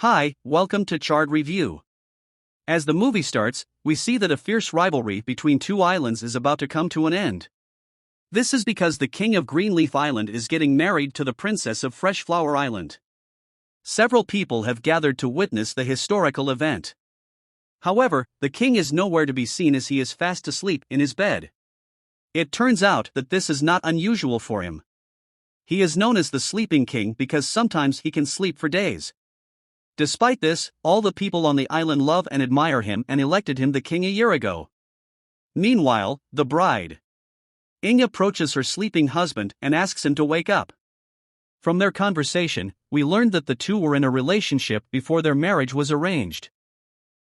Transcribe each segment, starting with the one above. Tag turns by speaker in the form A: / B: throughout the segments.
A: Hi, welcome to Chard Review. As the movie starts, we see that a fierce rivalry between two islands is about to come to an end. This is because the king of Greenleaf Island is getting married to the princess of Freshflower Island. Several people have gathered to witness the historical event. However, the king is nowhere to be seen as he is fast asleep in his bed. It turns out that this is not unusual for him. He is known as the Sleeping King because sometimes he can sleep for days. Despite this, all the people on the island love and admire him and elected him the king a year ago. Meanwhile, the bride, Ing, approaches her sleeping husband and asks him to wake up. From their conversation, we learned that the two were in a relationship before their marriage was arranged.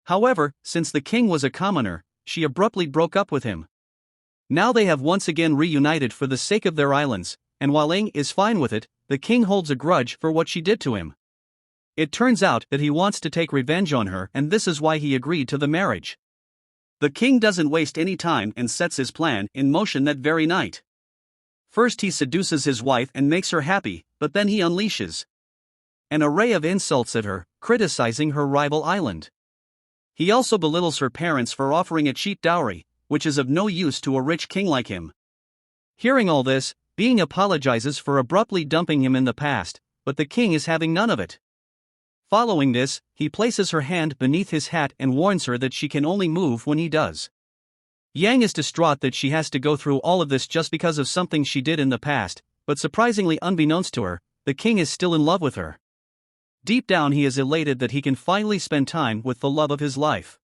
A: However, since the king was a commoner, she abruptly broke up with him. Now they have once again reunited for the sake of their islands, and while Ing is fine with it, the king holds a grudge for what she did to him. It turns out that he wants to take revenge on her, and this is why he agreed to the marriage. The king doesn't waste any time and sets his plan in motion that very night. First he seduces his wife and makes her happy, but then he unleashes an array of insults at her, criticizing her rival island. He also belittles her parents for offering a cheap dowry, which is of no use to a rich king like him. Hearing all this, Ing apologizes for abruptly dumping him in the past, but the king is having none of it. Following this, he places her hand beneath his hat and warns her that she can only move when he does. Yang is distraught that she has to go through all of this just because of something she did in the past, but surprisingly unbeknownst to her, the king is still in love with her. Deep down he is elated that he can finally spend time with the love of his life.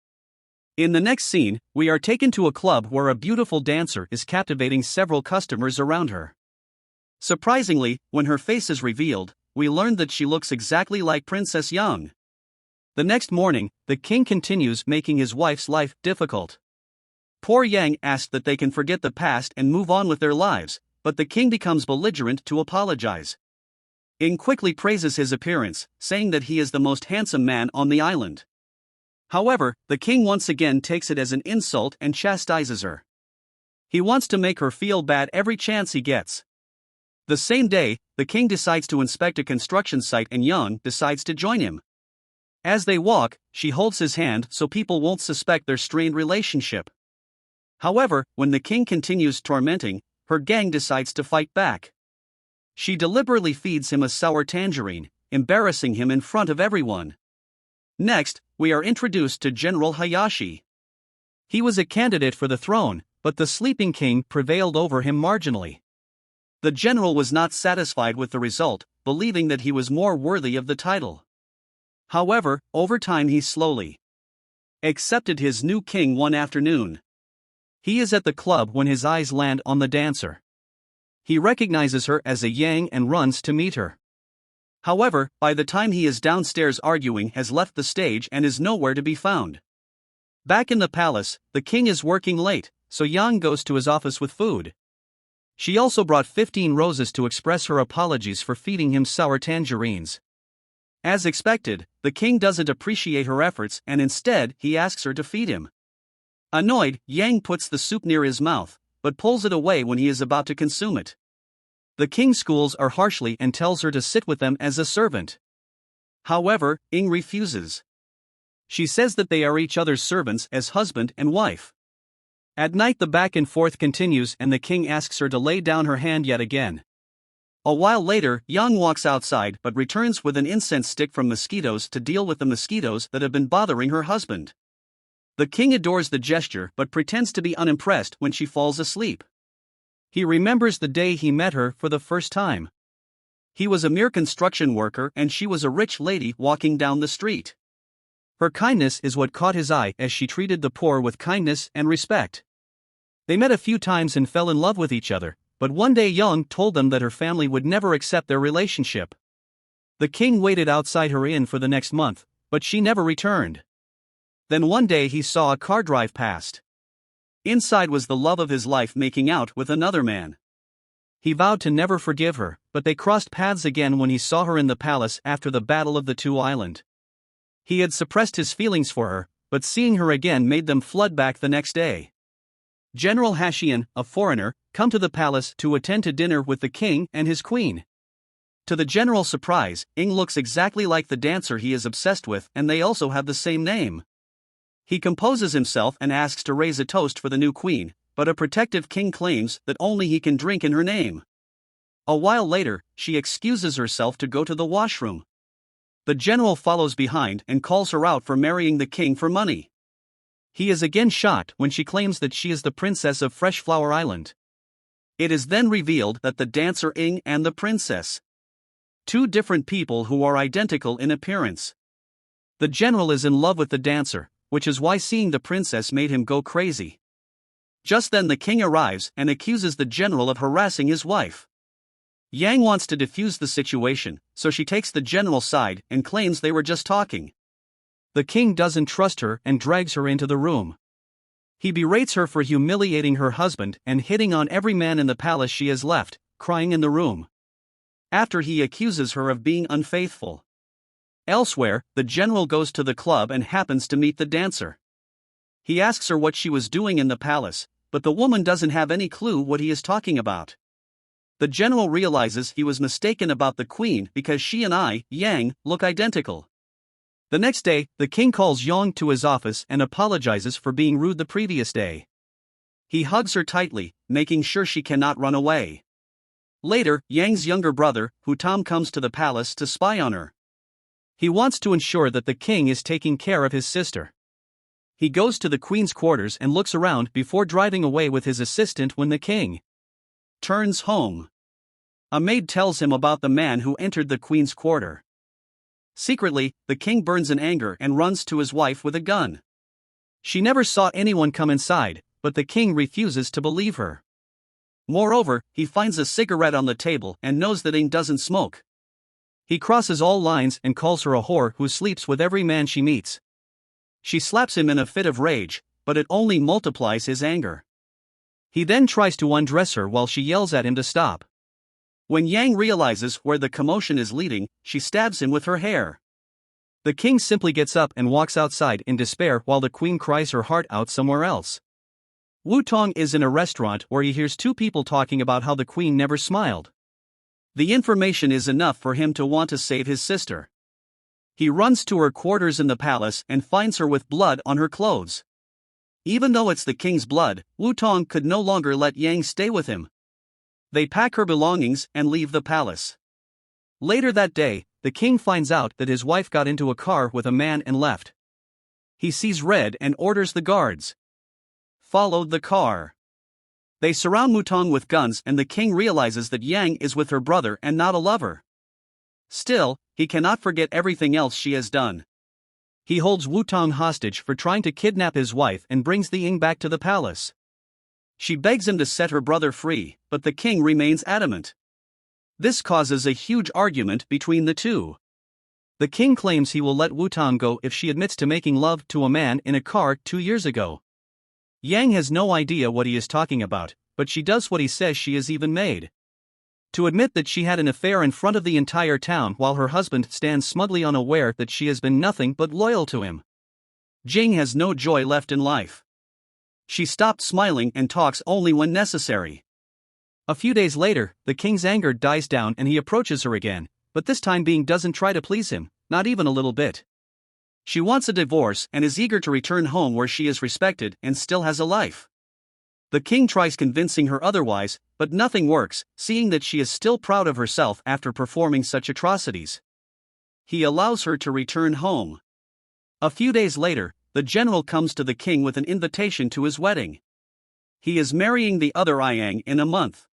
A: In the next scene, we are taken to a club where a beautiful dancer is captivating several customers around her. Surprisingly, when her face is revealed, we learn that she looks exactly like Princess Yang. The next morning, the king continues making his wife's life difficult. Poor Yang asks that they can forget the past and move on with their lives, but the king becomes belligerent to apologize. Ing quickly praises his appearance, saying that he is the most handsome man on the island. However, the king once again takes it as an insult and chastises her. He wants to make her feel bad every chance he gets. The same day, the king decides to inspect a construction site and Yang decides to join him. As they walk, she holds his hand so people won't suspect their strained relationship. However, when the king continues tormenting, her gang decides to fight back. She deliberately feeds him a sour tangerine, embarrassing him in front of everyone. Next, we are introduced to General Hayashi. He was a candidate for the throne, but the Sleeping King prevailed over him marginally. The general was not satisfied with the result, believing that he was more worthy of the title. However, over time he slowly accepted his new king one afternoon. He is at the club when his eyes land on the dancer. He recognizes her as a Yang and runs to meet her. However, by the time he is downstairs, arguing has left the stage and is nowhere to be found. Back in the palace, the king is working late, so Yang goes to his office with food. She also brought 15 roses to express her apologies for feeding him sour tangerines. As expected, the king doesn't appreciate her efforts and instead he asks her to feed him. Annoyed, Yang puts the soup near his mouth, but pulls it away when he is about to consume it. The king scolds her harshly and tells her to sit with them as a servant. However, Ing refuses. She says that they are each other's servants as husband and wife. At night the back and forth continues and the king asks her to lay down her hand yet again. A while later, Yang walks outside but returns with an incense stick from mosquitoes to deal with the mosquitoes that have been bothering her husband. The king adores the gesture but pretends to be unimpressed when she falls asleep. He remembers the day he met her for the first time. He was a mere construction worker and she was a rich lady walking down the street. Her kindness is what caught his eye as she treated the poor with kindness and respect. They met a few times and fell in love with each other, but one day Yang told them that her family would never accept their relationship. The king waited outside her inn for the next month, but she never returned. Then one day he saw a car drive past. Inside was the love of his life making out with another man. He vowed to never forgive her, but they crossed paths again when he saw her in the palace after the Battle of the Two Islands. He had suppressed his feelings for her, but seeing her again made them flood back the next day. General Hashian, a foreigner, come to the palace to attend to dinner with the king and his queen. To the general's surprise, Ing looks exactly like the dancer he is obsessed with, and they also have the same name. He composes himself and asks to raise a toast for the new queen, but a protective king claims that only he can drink in her name. A while later, she excuses herself to go to the washroom. The general follows behind and calls her out for marrying the king for money. He is again shocked when she claims that she is the princess of Freshflower Island. It is then revealed that the dancer Ing and the princess, two different people who are identical in appearance. The general is in love with the dancer, which is why seeing the princess made him go crazy. Just then the king arrives and accuses the general of harassing his wife. Yang wants to defuse the situation, so she takes the general's side and claims they were just talking. The king doesn't trust her and drags her into the room. He berates her for humiliating her husband and hitting on every man in the palace she has left, crying in the room. After he accuses her of being unfaithful. Elsewhere, the general goes to the club and happens to meet the dancer. He asks her what she was doing in the palace, but the woman doesn't have any clue what he is talking about. The general realizes he was mistaken about the queen because she and Yang, look identical. The next day, the king calls Yang to his office and apologizes for being rude the previous day. He hugs her tightly, making sure she cannot run away. Later, Yang's younger brother, Hutam, comes to the palace to spy on her. He wants to ensure that the king is taking care of his sister. He goes to the queen's quarters and looks around before driving away with his assistant when the king turns home. A maid tells him about the man who entered the queen's quarter. Secretly, the king burns in anger and runs to his wife with a gun. She never saw anyone come inside, but the king refuses to believe her. Moreover, he finds a cigarette on the table and knows that Ing doesn't smoke. He crosses all lines and calls her a whore who sleeps with every man she meets. She slaps him in a fit of rage, but it only multiplies his anger. He then tries to undress her while she yells at him to stop. When Yang realizes where the commotion is leading, she stabs him with her hair. The king simply gets up and walks outside in despair while the queen cries her heart out somewhere else. Wu Tong is in a restaurant where he hears two people talking about how the queen never smiled. The information is enough for him to want to save his sister. He runs to her quarters in the palace and finds her with blood on her clothes. Even though it's the king's blood, Wu Tong could no longer let Yang stay with him. They pack her belongings and leave the palace. Later that day, the king finds out that his wife got into a car with a man and left. He sees red and orders the guards follow the car. They surround Mutong with guns and the king realizes that Yang is with her brother and not a lover. Still, he cannot forget everything else she has done. He holds Wutong hostage for trying to kidnap his wife and brings the Ying back to the palace. She begs him to set her brother free, but the king remains adamant. This causes a huge argument between the two. The king claims he will let Wutong go if she admits to making love to a man in a car 2 years ago. Yang has no idea what he is talking about, but she does what he says she is even made to admit that she had an affair in front of the entire town while her husband stands smugly unaware that she has been nothing but loyal to him. Jing has no joy left in life. She stopped smiling and talks only when necessary. A few days later, the king's anger dies down and he approaches her again, but this time Bing doesn't try to please him, not even a little bit. She wants a divorce and is eager to return home where she is respected and still has a life. The king tries convincing her otherwise, but nothing works, seeing that she is still proud of herself after performing such atrocities. He allows her to return home. A few days later, the general comes to the king with an invitation to his wedding. He is marrying the other Yang in a month.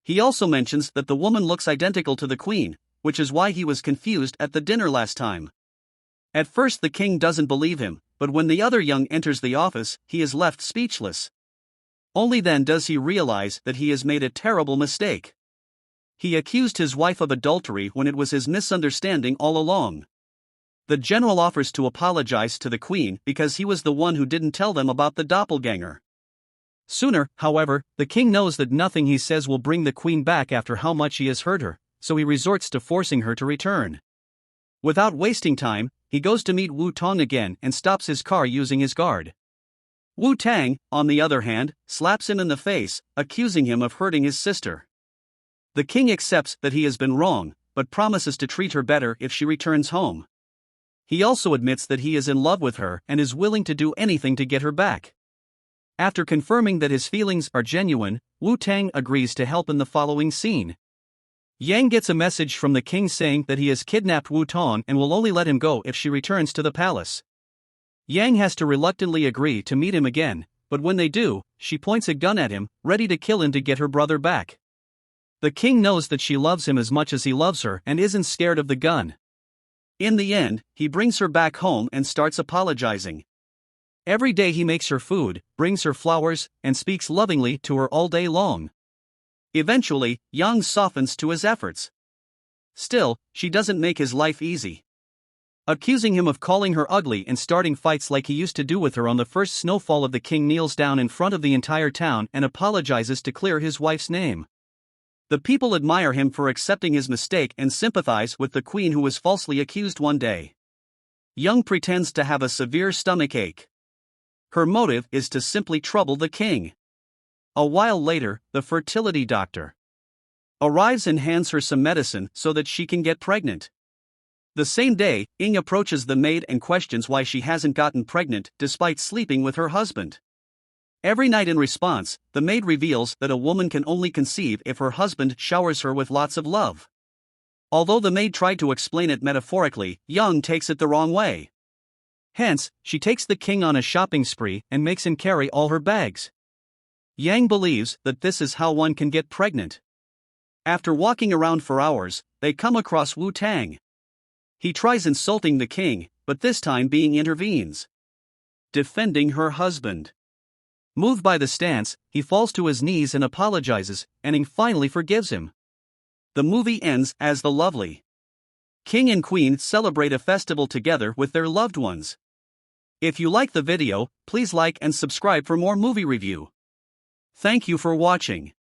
A: He also mentions that the woman looks identical to the queen, which is why he was confused at the dinner last time. At first the king doesn't believe him, but when the other Young enters the office, he is left speechless. Only then does he realize that he has made a terrible mistake. He accused his wife of adultery when it was his misunderstanding all along. The general offers to apologize to the queen because he was the one who didn't tell them about the doppelganger. Sooner, however, the king knows that nothing he says will bring the queen back after how much he has hurt her, so he resorts to forcing her to return. Without wasting time, he goes to meet Wu Tong again and stops his car using his guard. Wu Tang, on the other hand, slaps him in the face, accusing him of hurting his sister. The king accepts that he has been wrong, but promises to treat her better if she returns home. He also admits that he is in love with her and is willing to do anything to get her back. After confirming that his feelings are genuine, Wu Tang agrees to help in the following scene. Yang gets a message from the king saying that he has kidnapped Wu Tong and will only let him go if she returns to the palace. Yang has to reluctantly agree to meet him again, but when they do, she points a gun at him, ready to kill him to get her brother back. The king knows that she loves him as much as he loves her and isn't scared of the gun. In the end, he brings her back home and starts apologizing. Every day he makes her food, brings her flowers, and speaks lovingly to her all day long. Eventually, Yang softens to his efforts. Still, she doesn't make his life easy. Accusing him of calling her ugly and starting fights like he used to do with her on the first snowfall, the king kneels down in front of the entire town and apologizes to clear his wife's name. The people admire him for accepting his mistake and sympathize with the queen who was falsely accused one day. Yang pretends to have a severe stomachache. Her motive is to simply trouble the king. A while later, the fertility doctor arrives and hands her some medicine so that she can get pregnant. The same day, Ying approaches the maid and questions why she hasn't gotten pregnant despite sleeping with her husband. Every night in response, the maid reveals that a woman can only conceive if her husband showers her with lots of love. Although the maid tried to explain it metaphorically, Yang takes it the wrong way. Hence, she takes the king on a shopping spree and makes him carry all her bags. Yang believes that this is how one can get pregnant. After walking around for hours, they come across Wu Tang. He tries insulting the king, but this time Being intervenes, defending her husband. Moved by the stance, he falls to his knees and apologizes, and Ying finally forgives him. The movie ends as the lovely king and queen celebrate a festival together with their loved ones. If you like the video, please like and subscribe for more movie review. Thank you for watching.